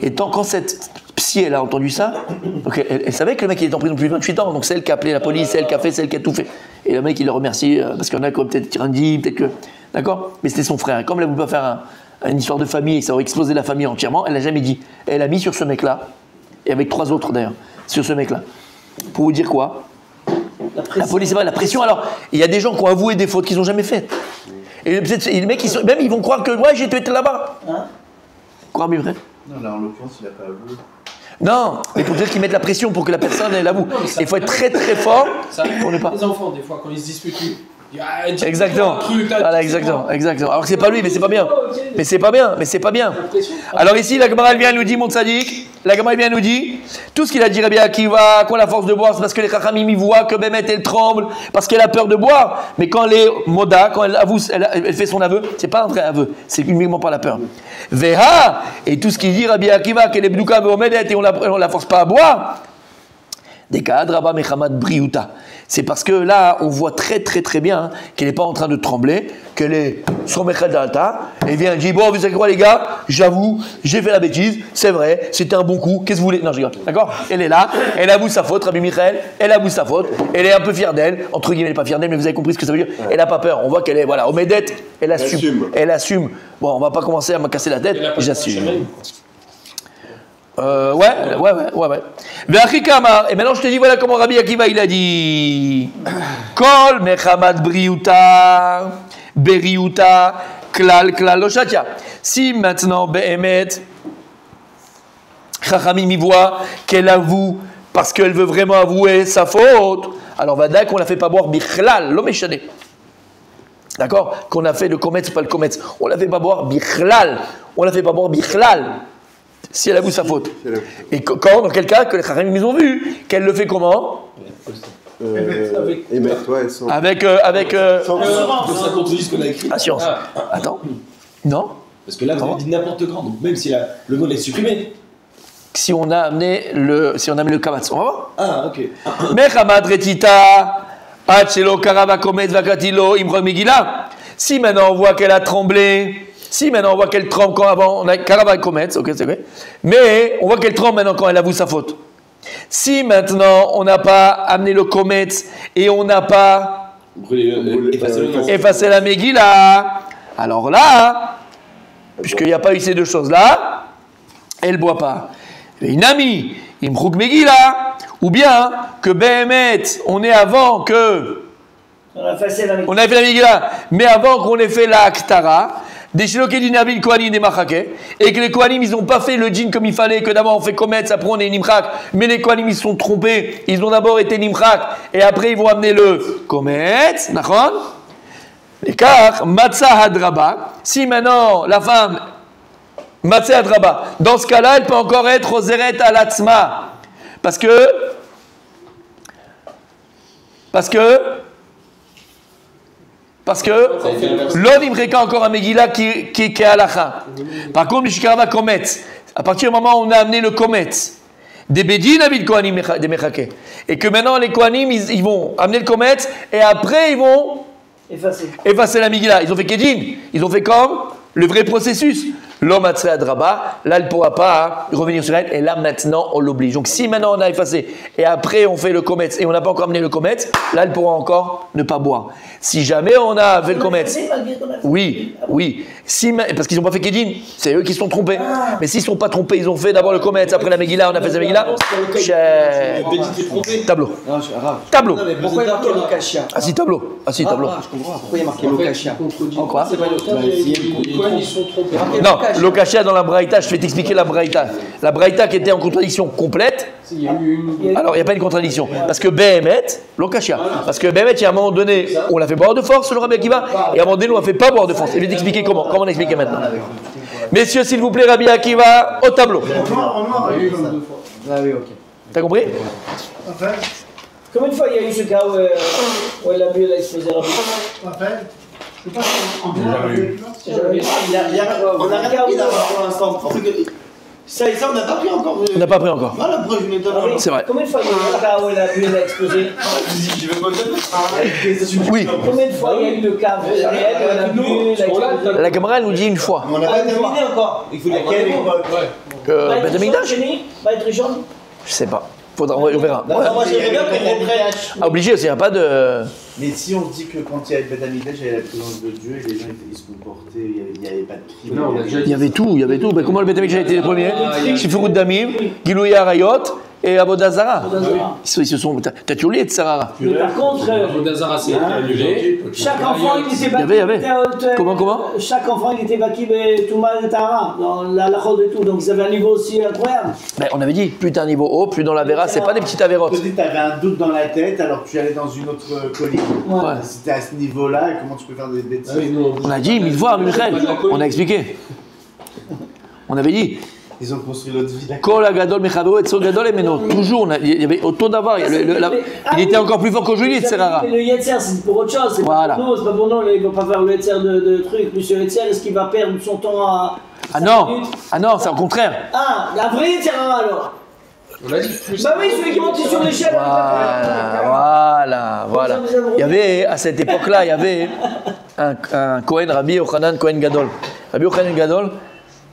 Speaker 1: Et quand cette psy, elle a entendu ça, donc elle savait que le mec il est en prison depuis 28 ans, donc c'est elle qui a appelé la police, c'est elle qui a fait, c'est elle qui a tout fait. Et le mec il le remercie parce qu'il y en a qui ont peut-être Tirandi, peut-être que. D'accord? Mais c'était son frère. Et comme elle ne voulait pas faire une histoire de famille et que ça aurait explosé la famille entièrement, elle n'a jamais dit. Elle a mis sur ce mec-là, et avec 3 autres d'ailleurs, sur ce mec-là. Pour vous dire quoi? La police, c'est pas la pression. Alors, il y a des gens qui ont avoué des fautes qu'ils n'ont jamais faites. Et les mecs, même ils vont croire que ouais, j'ai été là-bas. Hein? Quoi, mais vrai?
Speaker 2: Non, là en l'occurrence, il n'a pas avoué.
Speaker 1: Non, mais pour dire qu'ils mettent la pression pour que la personne elle avoue. Il faut être très très fort.
Speaker 5: Ça
Speaker 1: pour ne pas.
Speaker 5: Les enfants, des fois, quand ils se disputent.
Speaker 1: Exactement. Voilà, exactement. Alors que c'est pas lui, mais c'est pas bien. Mais c'est pas bien. Alors ici, la Gemara vient nous dit, mon tzaddik, la Gemara vient nous dit, tout ce qu'il a dit Rabbi Akiva, qu'on a la force de boire, c'est parce que les Chachamim y voient que Bémet elle tremble, parce qu'elle a peur de boire. Mais quand elle est moda, quand elle avoue, elle fait son aveu, c'est pas un vrai aveu, c'est uniquement par la peur. Veha, et tout ce qu'il dit Rabbi Akiva, qu'elle est bdouka veomedet et on la force pas à boire. Des cadres, Rabba Mechamad Briouta. C'est parce que là, on voit très très très bien hein, qu'elle n'est pas en train de trembler, qu'elle est sur Mechadalta, et vient et dit, bon, vous savez quoi les gars, j'avoue, j'ai fait la bêtise, c'est vrai, c'était un bon coup, qu'est-ce que vous voulez? Non, je rigole, d'accord? Elle est là, elle avoue sa faute, Rabbi Michael, elle avoue sa faute, elle est un peu fière d'elle, entre guillemets, elle n'est pas fière d'elle, mais vous avez compris ce que ça veut dire, elle n'a pas peur, on voit qu'elle est, voilà, au Médette, elle assume. Bon, on va pas commencer à me casser la tête, j'assume. Ouais. Et maintenant je te dis, voilà comment Rabbi Akiva il a dit. Kol mechamad briuta, beriuta, klal loshatia. Si maintenant Behemet, Chachamim y voit qu'elle avoue parce qu'elle veut vraiment avouer sa faute, alors Vada qu'on la fait pas boire bichlal, l'omeshane. D'accord? Qu'on a fait le kometz, pas le kometz. On la fait pas boire bichlal. Si elle avoue sa faute. Et quand, dans quel cas, que les Chachamim ils ont vu, qu'elle le fait comment? Avec
Speaker 7: ça contredit ce qu'on a écrit.
Speaker 1: Patience. Attends. Non?
Speaker 7: Parce que là, vous avez dit n'importe quand, donc même si le mot est supprimé.
Speaker 1: si on a amené le kamatz. On va voir.
Speaker 6: Ah, ok.
Speaker 1: Mechamad retita, achelo karava komet vakatilo imre megila. Si maintenant on voit qu'elle a tremblé, si maintenant on voit qu'elle tremble quand avant, on a karava komet, ok, c'est vrai. Mais on voit qu'elle tremble maintenant quand elle avoue sa faute. Si maintenant on n'a pas amené le komet et on n'a pas effacé la megila, alors là, puisqu'il n'y a pas eu ces deux choses-là, elle ne boit pas. Une amie, imrouk megila, ou bien que Behemet, on est avant que. On a fait la megila, mais avant qu'on ait fait la aktara, des shilokedin abil kohanim des machake, et que les kohanim ils n'ont pas fait le djinn comme il fallait, que d'abord on fait kometz, après on est nimchak, mais les kohanim ils se sont trompés, ils ont d'abord été nimchak, et après ils vont amener le kometz, d'accord? Car matzah hadraba, si maintenant la femme matzah hadraba, dans ce cas-là, elle peut encore être oseret alatzma, parce que l'on imreka encore un megillah qui est halacha. Par contre, mishkarava kometz, à partir du moment où on a amené le kometz, des bedin avid kohanim des mechake, et que maintenant les kohanim ils vont amener le kometz et après ils vont effacer la megillah. Ils ont fait kedin, ils ont fait comme le vrai processus. L'homme a tzrei adraba, là elle ne pourra pas revenir sur elle, et là maintenant on l'oblige. Donc si maintenant on a effacé et après on fait le kometz et on n'a pas encore amené le kometz, là elle pourra encore ne pas boire. Si jamais on a fait le kometz, oui, parce qu'ils n'ont pas fait kedin, c'est eux qui se sont trompés. Mais s'ils ne sont pas trompés, ils ont fait d'abord le kometz, après la megillah, on a fait la megillah. Tableau. Tableau.
Speaker 6: Pourquoi il y a marqué l'okashia?
Speaker 1: Ah si, tableau.
Speaker 6: Je comprends. Pourquoi il y a marqué l'okashia?
Speaker 1: En quoi?
Speaker 5: Ils sont trompés.
Speaker 1: Non, l'okashia dans la braïta, je vais t'expliquer la braïta. La braïta qui était en contradiction complète. Alors il n'y a pas une contradiction. Parce que Behemet, l'okashia. Parce que Behemet, il y a un moment donné, on l'a fait boire de force, le Rabbi Akiva, et à un moment donné, on ne l'a fait pas boire de force. Et je vais t'expliquer comment. Comment on explique maintenant. Messieurs, s'il vous plaît, Rabbi Akiva, au tableau.
Speaker 6: Ah oui, ok.
Speaker 1: T'as compris?
Speaker 3: Combien de fois il y a eu ce cas où elle a bu, elle a explosé Rabbi?
Speaker 2: On a rien pris d'avant pour l'instant. Ça, on n'a pas pris encore.
Speaker 1: On n'a pas pris encore.
Speaker 2: Voilà, pourquoi je m'étonne.
Speaker 1: C'est vrai.
Speaker 3: Combien de fois il y a eu le cas où elle a bu, elle a explosé?
Speaker 1: Oui.
Speaker 3: Combien de fois il y a eu le cas réel où elle a bu, elle a explosé?
Speaker 1: La caméra, elle nous dit une fois.
Speaker 2: On n'a pas terminé encore. Il faut dire quelle époque.
Speaker 1: Que Beth Amikdash?
Speaker 3: Va être jaune?
Speaker 1: Je sais pas. Faudra, on verra.
Speaker 2: Moi, j'aimerais bien qu'on reprenne.
Speaker 1: Ah, obligé aussi, il n'y a pas de.
Speaker 2: Mais si on dit que quand il y avait Beth Amikdash, il y avait la présence de Dieu et les gens ils se comportaient, il n'y avait pas de crime.
Speaker 5: Non, on a déjà
Speaker 1: Il y avait tout. Ben, comment le Beth Amikdash a été le premier? Shifurut Damim, Gilouya Arayot et Avodazara. Ils se sont. T'as tué les Tsarara.
Speaker 3: Mais par contre,
Speaker 5: Vodazara s'est annulé.
Speaker 3: chaque enfant il était
Speaker 1: Il y avait. Comment?
Speaker 3: Chaque enfant il était baki tout mal et Tara dans la chode et tout, donc ils avaient un niveau aussi incroyable.
Speaker 1: Ben, on avait dit, plus t'as un niveau haut, plus dans la Vera, c'est pas des petites avérotes.
Speaker 2: Peut-être tu avais un doute dans la tête alors que tu allais dans une autre colline.
Speaker 3: Ouais.
Speaker 2: Si t'es à ce niveau-là, comment tu peux faire des bêtises?
Speaker 1: On a dit 1000 fois, Michael. On a expliqué. On avait dit.
Speaker 2: Ils ont construit l'autre ville.
Speaker 1: Kol Agadol Mechavero et Tso Gadol Emeno. Toujours, il y avait autant d'avoir. Il était encore plus fort qu'aujourd'hui, Tsarara.
Speaker 3: Mais le Yetzer, c'est pour autre chose. C'est
Speaker 1: voilà.
Speaker 3: pas pour nous, c'est pas pour nous. Il ne va pas faire le Yetzer de trucs. Monsieur le Yetzer, est-ce qu'il va perdre son temps à.
Speaker 1: Ah non, c'est au contraire.
Speaker 3: Ah, la vraie Yetzer alors.
Speaker 5: On l'a dit.
Speaker 3: Bah oui, celui qui monte sur l'échelle.
Speaker 1: Voilà. Il y avait, à cette époque-là, il y avait un Kohen, Rabbi Yochanan Kohen Gadol. Rabbi Yochanan Gadol,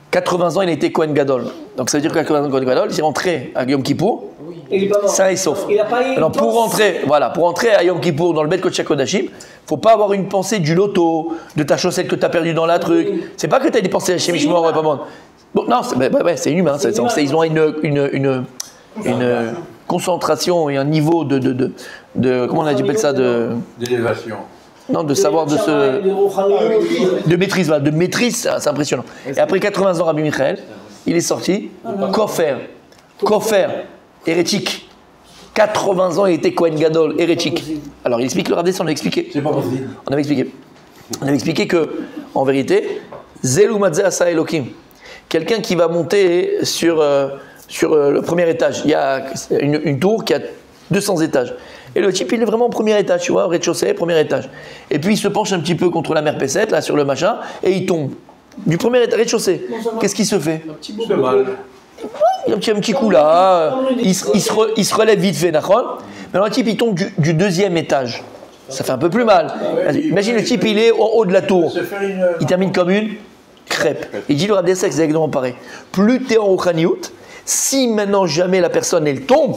Speaker 1: 80 ans, il était Kohen Gadol. Donc ça veut dire qu'à 80 ans, Kohen Gadol, il est rentré à Yom Kippour,
Speaker 3: Il est pas mort.
Speaker 1: sain et sauf.
Speaker 3: Il a pas eu
Speaker 1: Alors pour rentrer à Yom Kippour dans le Bet Kodesh HaKodashim, faut pas avoir une pensée du loto, de ta chaussette que tu as perdue dans la truc. C'est pas que tu as des pensées à Shemishmor, pas bon. Non, c'est inhumain. Ils ont une concentration et un niveau de comment on appelle ça,
Speaker 7: d'élévation.
Speaker 1: non, de savoir de maîtrise, voilà, de maîtrise, c'est impressionnant. Et après 80 ans, Rabbi Michael, il est sorti, Kofer, hérétique. 80 ans, il était Kohen Gadol, hérétique. Alors il explique, le Rav Dessau, on a expliqué.
Speaker 7: C'est pas possible.
Speaker 1: On avait expliqué que, en vérité, Zelou Matzeh Asa Elokim, quelqu'un qui va monter sur le premier étage. Il y a une tour qui a 200 étages. Et le type, il est vraiment au premier étage, tu vois, au rez-de-chaussée, premier étage. Et puis il se penche un petit peu contre la mer P7, là, sur le machin, et il tombe. Du premier étage, rez-de-chaussée. Qu'est-ce qui se fait?
Speaker 7: C'est mal.
Speaker 1: Il a un petit coup là, il se relève vite fait, d'accord. Mais le type il tombe du deuxième étage. Ça fait un peu plus mal. Imagine le type il est en haut de la tour. Il termine comme une crêpe. Il dit le Rav Dessler, c'est exactement pareil. Plus tu es en Rouchaniout, si maintenant jamais la personne elle tombe,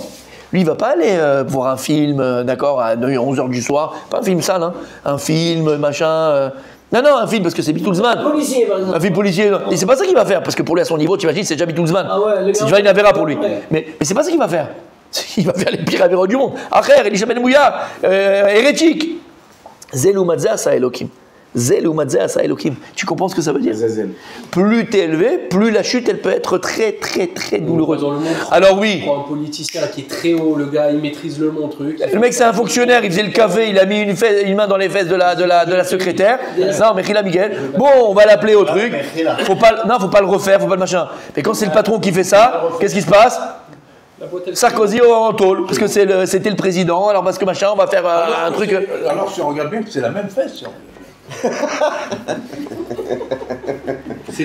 Speaker 1: lui il va pas aller voir un film, d'accord, à 11h du soir. Pas un film sale, hein. Un film, machin. Non, un film parce que c'est Beatlesman.
Speaker 3: Policier, par exemple.
Speaker 1: Un film policier. Et c'est pas ça qu'il va faire, parce que pour lui à son niveau, tu imagines, c'est déjà Beatlesman.
Speaker 3: Ah ouais,
Speaker 1: c'est déjà une avéra pour lui. Ouais. Mais c'est pas ça qu'il va faire. Il va faire les pires avéras du monde. Après, Elisha Ben Mouya, hérétique. Zelou Matzah sa Elohim. Zelou Matzah sa Elohim. Tu comprends ce que ça veut dire? Plus tu es élevé, plus la chute elle peut être très douloureuse.
Speaker 5: Dans le monde,
Speaker 1: alors oui.
Speaker 5: Un politicien qui est très haut, le gars il maîtrise le monde, truc.
Speaker 1: Le mec c'est un fonctionnaire, il faisait le café, il a mis une main dans les fesses de la secrétaire. Non, Mechila Miguel. Bon, on va l'appeler au truc. Faut pas le refaire, faut pas le machin. Mais quand c'est le patron qui fait ça, qu'est-ce qui se passe? Sarkozy en tôle, parce que c'était le président, alors parce que machin, on va faire un truc.
Speaker 7: Alors si on regarde bien, c'est la même fesse.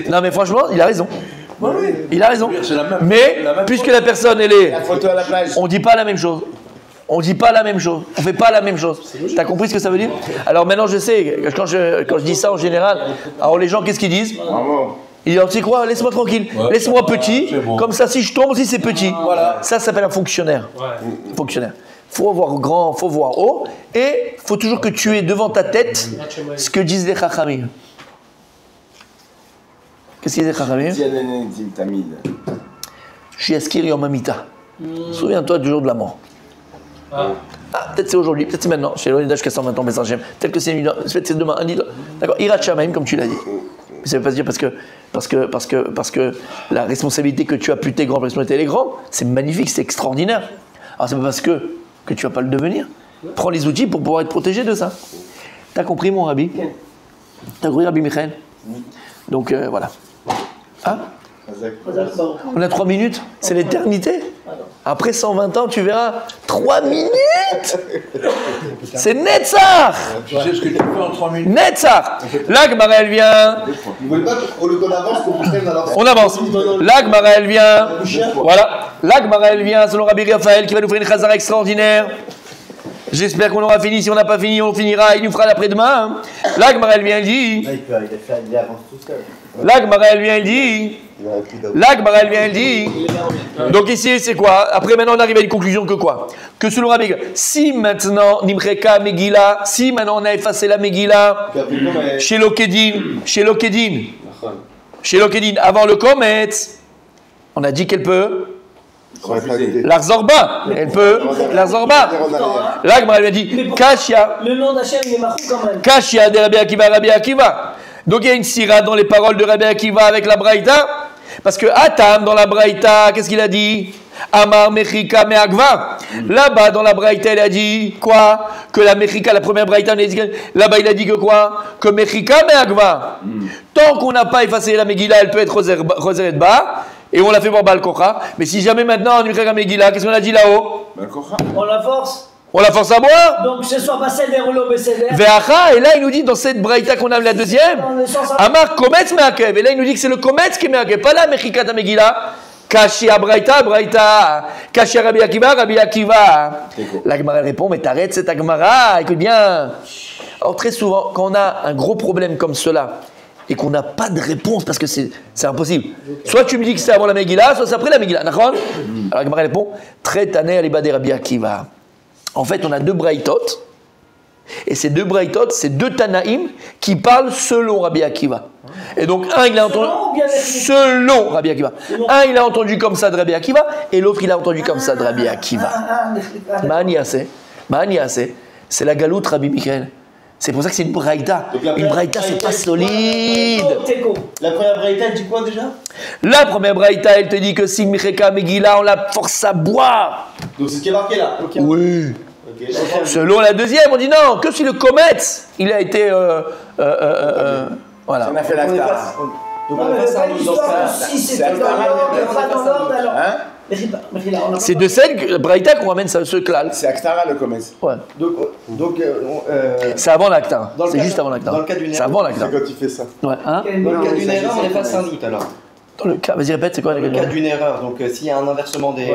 Speaker 1: Non mais franchement, il a raison.
Speaker 7: Oui.
Speaker 1: Il a raison. Mais puisque la personne elle est, on dit pas la même chose. On dit pas la même chose. On fait pas la même chose. T'as compris ce que ça veut dire? Alors maintenant je sais quand je dis ça en général, alors les gens qu'est-ce qu'ils disent? Ils disent tu sais quoi? Laisse-moi tranquille. Laisse-moi petit. Bon. Comme ça si je tombe aussi c'est petit. Voilà. Ça s'appelle un fonctionnaire. Fonctionnaire. Faut voir grand, faut voir haut, et faut toujours que tu aies devant ta tête ce que disent les Chachamim. Qu'est-ce qu'ils disent les Chachamim? Shiaskir Yom Hamita. Souviens-toi du jour de la mort. Peut-être c'est aujourd'hui, peut-être c'est maintenant. Chez l'Onida jusqu'à 120 ans, peut-être que c'est demain. D'accord, Hirat Shamaim, comme tu l'as dit. Mais ça ne veut pas se dire parce que la responsabilité que tu as plus t'es grande, la responsabilité elle est grande. C'est magnifique, c'est extraordinaire. Alors c'est pas parce que tu vas pas le devenir. Prends les outils pour pouvoir être protégé de ça. T'as compris mon Rabbi? T'as compris Rabbi Michael? Donc voilà. Hein? On a 3 minutes, c'est l'éternité. Après 120 ans, tu verras 3 minutes. C'est Netzach.
Speaker 7: Tu sais ce que tu fais en 3 minutes?
Speaker 1: Netzach. Là, Gemara elle vient. On avance. Là, Gemara elle vient. Voilà. Là, Gemara elle vient selon Rabbi Raphaël qui va nous faire une chazara extraordinaire. J'espère qu'on aura fini. Si on n'a pas fini, on finira. Il nous fera l'après-demain. Là, Gemara elle vient, elle dit.
Speaker 2: Il avance tout seul.
Speaker 1: Là, Gemara elle vient, elle dit. Donc ici, c'est quoi? Après, maintenant, on arrive à une conclusion que quoi? Que selon Rabbi, si maintenant, Nimreka Megillah, si maintenant on a effacé la Megillah, chez Lokedin, avant le Kometz, on a dit qu'elle peut l'Arzorba, elle peut l'Arzorba. Là, Gemara elle dit, Kashia.
Speaker 3: Le nom d'Hachem, il est marqué quand même.
Speaker 1: Kashia de Rabbi Akiva. Donc il y a une sira dans les paroles de Rabbi Akiva avec la Braïta. Parce que Atam, dans la Braïta, qu'est-ce qu'il a dit? Amar Mechika Me'agva. Là-bas, dans la Braïta, il a dit quoi? Que la Mechika, la première Braïta, là-bas, il a dit que quoi? Que Mechika Me'agva. Tant qu'on n'a pas effacé la Megillah, elle peut être Roser de bas. Et on l'a fait pour Baal Kocha. Mais si jamais maintenant, on Mechika Megillah, qu'est-ce qu'on a dit là-haut?
Speaker 3: On la force.
Speaker 1: On la force à boire.
Speaker 3: Donc ce soit pas Seder ou l'eau Seder.
Speaker 1: Ve'acha, et là il nous dit dans cette braïta qu'on a la deuxième, Amar Kometz Me'akev, et là il nous dit que c'est le Kometz qui est Me'akev, pas la Mechikat Megillah. Kashi à braïta, Kashi à Rabbi Akiva. La Gemara répond, mais t'arrêtes cette Gemara, écoute bien. Alors très souvent, quand on a un gros problème comme cela, et qu'on n'a pas de réponse, parce que c'est impossible. Soit tu me dis que c'est avant la Megillah, soit c'est après la Megillah. Alors la Gemara répond, très tané aliba de Rabbi Akiva. En fait, on a 2 braïtot, et ces 2 braïtot, c'est 2 Tanaïm qui parlent selon Rabbi Akiva. Et donc, un, il a entendu selon Rabbi Akiva. Un, il a entendu comme ça de Rabbi Akiva, et l'autre, il a entendu comme ça de Rabbi Akiva. Ma'aniase, c'est la galoute Rabbi Michael. C'est pour ça que c'est une braïta. Une braïta, c'est pas solide.
Speaker 6: La première braïta, elle dit quoi déjà?
Speaker 1: La première braïta, elle te dit que si Micheka Megillah, on la force à boire.
Speaker 6: Donc c'est ce qui est marqué là. Okay.
Speaker 1: Oui. Okay. Selon la deuxième, on dit non, que si le Kometz, il a été. Voilà.
Speaker 2: On a fait l'Aftara.
Speaker 3: Donc on fait ça dans si c'était dans l'ordre, pas dans l'ordre alors.
Speaker 1: C'est de celle braïta qu'on ramène ce klal.
Speaker 2: C'est Aktara le Kometz.
Speaker 1: Ouais.
Speaker 6: Donc
Speaker 1: c'est avant l'Aktara. C'est juste avant l'Aktara.
Speaker 6: Dans le cas d'une erreur.
Speaker 1: C'est avant l'Aktara.
Speaker 4: C'est quand tu fais ça.
Speaker 1: Ouais. Hein?
Speaker 6: Dans le cas d'une erreur, on efface un doute alors.
Speaker 1: Dans le cas, vas-y répète, c'est quoi
Speaker 6: Dans le cas d'une erreur, donc s'il y a un inversement des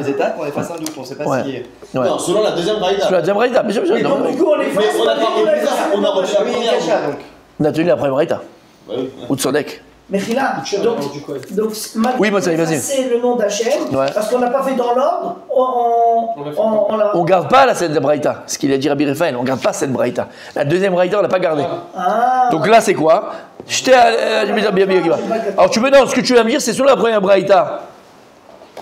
Speaker 6: étapes, on efface un doute, on ne sait pas si...
Speaker 1: Ouais.
Speaker 8: Non, selon la deuxième braïda.
Speaker 1: Sur la deuxième braïta, bien sûr.
Speaker 3: Et donc, du coup, on efface.
Speaker 8: Mais on a retenu la première.
Speaker 1: On a tenu la première braïta. Ou de Sodek.
Speaker 3: Mais là, donc
Speaker 1: oui, moi, ça y est, vas-y.
Speaker 3: c'est le nom d'Hachem,
Speaker 1: Ouais.
Speaker 3: parce qu'on n'a pas fait dans l'ordre,
Speaker 1: On garde pas cette braïta, ce qu'il a dit Rabbi Raphaël, on garde pas cette braïta. La deuxième braïta, on l'a pas gardée. Donc là, c'est quoi? Alors tu me donnes, ce que tu vas me dire, c'est sur la première braïta.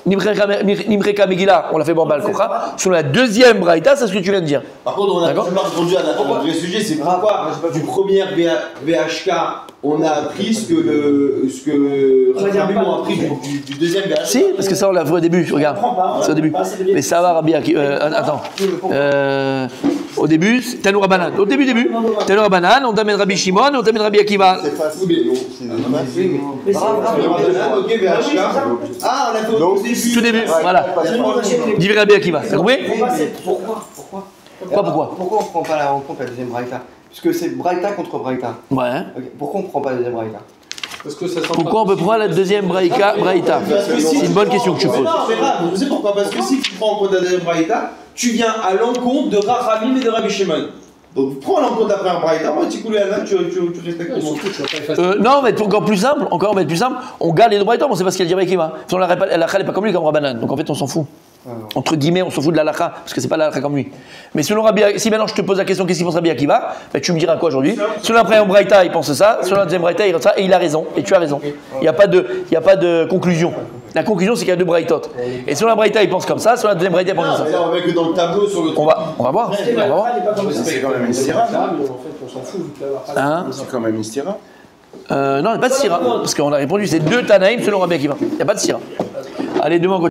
Speaker 1: Nimreka Megillah, on l'a fait Bambal Kocha. Sur la deuxième braïta, c'est ce que tu viens de dire.
Speaker 8: Par contre, on n'a pas répondu à un vrai sujet, c'est pourquoi du premier VHK, on a appris ce que Rabbi a appris du deuxième VHK.
Speaker 1: Si, parce que ça on l'a vu au début, regarde. C'est au début. Mais ça va, Rabbi attends. Au début, Tanoura Banan. Au début, Tanoura Banan, on t'amène Rabbi Shimon, on t'amène Rabbi Akiva.
Speaker 8: C'est facile, c'est ah, on a fait au début.
Speaker 1: Tout début, voilà. Divrei Rabbi Akiva. T'as compris?
Speaker 6: Pourquoi on ne prend pas en compte la deuxième braïta? Puisque c'est braïta contre braïta.
Speaker 1: Ouais.
Speaker 6: Okay. Pourquoi on ne prend pas la deuxième braïta?
Speaker 1: Pourquoi on peut prendre la deuxième braïta? C'est une bonne question que tu poses.
Speaker 8: Non, c'est grave. Vous savez pourquoi? Parce que si tu prends en compte la deuxième braïta, tu viens à l'encontre de Rachamim et de Rabbi Shimon. Donc prends l'encontre après un braïta, moi tu coules à la tu respectes tout le monde.
Speaker 1: Non, mais encore plus simple, on garde les deux braïtas, on sait pas ce qu'elle dit Rabbi Akiva. La halakha n'est pas comme lui, comme Rabbanan. Donc en fait, on s'en fout. Entre guillemets, on s'en fout de la halakha, parce que c'est pas la halakha comme lui. Mais selon Rabbi, si maintenant je te pose la question, qu'est-ce qu'il pense Rabbi Akiva, ben, tu me diras quoi aujourd'hui? Selon la première braïta, il pense ça, selon la deuxième braïta, il pense ça, et il a raison, et tu as raison. Il n'y a pas de conclusion. La conclusion, c'est qu'il y a deux braïtotes. Et selon la braïta, il pense comme ça, selon la deuxième braïta, il pense comme ça.
Speaker 8: On va que dans le tableau sur le truc.
Speaker 1: On va voir.
Speaker 7: C'est quand même une stira.
Speaker 1: Hein?
Speaker 7: C'est quand même une stira.
Speaker 1: Non, il n'y a pas de sira, parce qu'on a répondu, c'est deux Tanaïm selon Rabbi Akiva. Il n'y a pas de sira. Allez, demain on continue.